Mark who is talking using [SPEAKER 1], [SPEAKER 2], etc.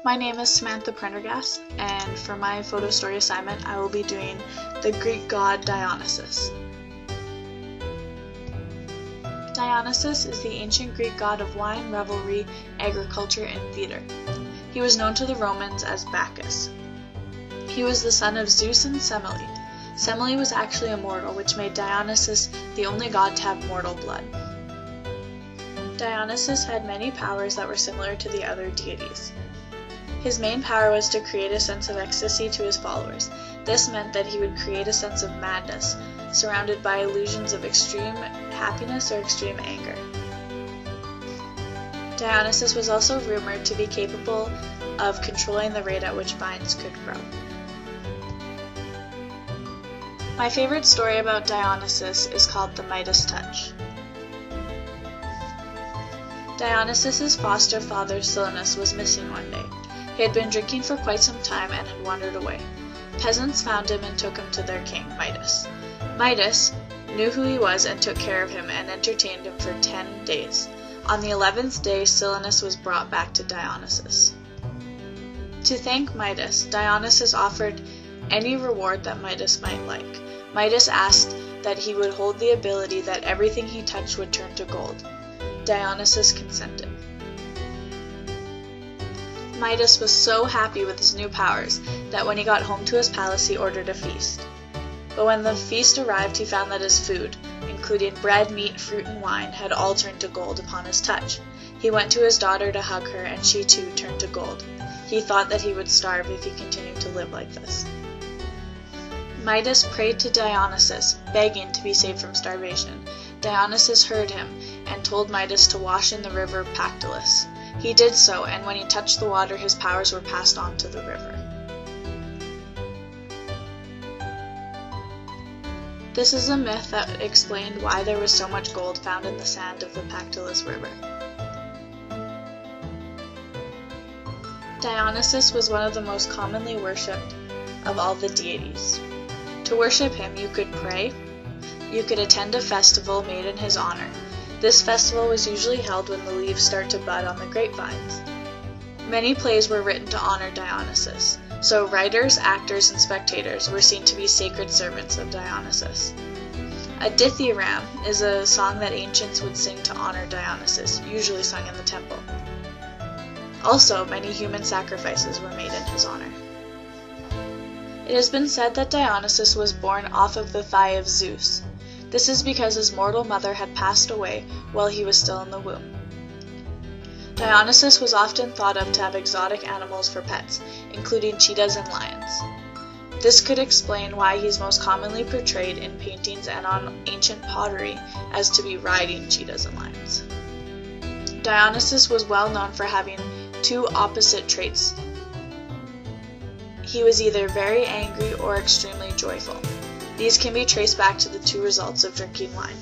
[SPEAKER 1] My name is Samantha Prendergast, and for my photo story assignment, I will be doing the Greek god Dionysus. Dionysus is the ancient Greek god of wine, revelry, agriculture, and theater. He was known to the Romans as Bacchus. He was the son of Zeus and Semele. Semele was actually immortal, which made Dionysus the only god to have mortal blood. Dionysus had many powers that were similar to the other deities. His main power was to create a sense of ecstasy to his followers. This meant that he would create a sense of madness, surrounded by illusions of extreme happiness or extreme anger. Dionysus was also rumored to be capable of controlling the rate at which vines could grow. My favorite story about Dionysus is called the Midas touch. Dionysus's foster father Silenus was missing one day. He had been drinking for quite some time and had wandered away. Peasants found him and took him to their king, Midas. Midas knew who he was and took care of him and entertained him for 10 days. On the 11th day, Silenus was brought back to Dionysus. To thank Midas, Dionysus offered any reward that Midas might like. Midas asked that he would hold the ability that everything he touched would turn to gold. Dionysus consented. Midas was so happy with his new powers that when he got home to his palace he ordered a feast. But when the feast arrived, he found that his food, including bread, meat, fruit, and wine, had all turned to gold upon his touch. He went to his daughter to hug her, and she too turned to gold. He thought that he would starve if he continued to live like this. Midas prayed to Dionysus, begging to be saved from starvation. Dionysus heard him and told Midas to wash in the river Pactolus. He did so, and when he touched the water, his powers were passed on to the river. This is a myth that explained why there was so much gold found in the sand of the Pactolus River. Dionysus was one of the most commonly worshipped of all the deities. To worship him, you could pray, you could attend a festival made in his honor. This festival was usually held when the leaves start to bud on the grapevines. Many plays were written to honor Dionysus, so writers, actors, and spectators were seen to be sacred servants of Dionysus. A dithyramb is a song that ancients would sing to honor Dionysus, usually sung in the temple. Also, many human sacrifices were made in his honor. It has been said that Dionysus was born off of the thigh of Zeus. This is because his mortal mother had passed away while he was still in the womb. Dionysus was often thought of to have exotic animals for pets, including cheetahs and lions. This could explain why he is most commonly portrayed in paintings and on ancient pottery as to be riding cheetahs and lions. Dionysus was well known for having two opposite traits. He was either very angry or extremely joyful. These can be traced back to the two results of drinking wine.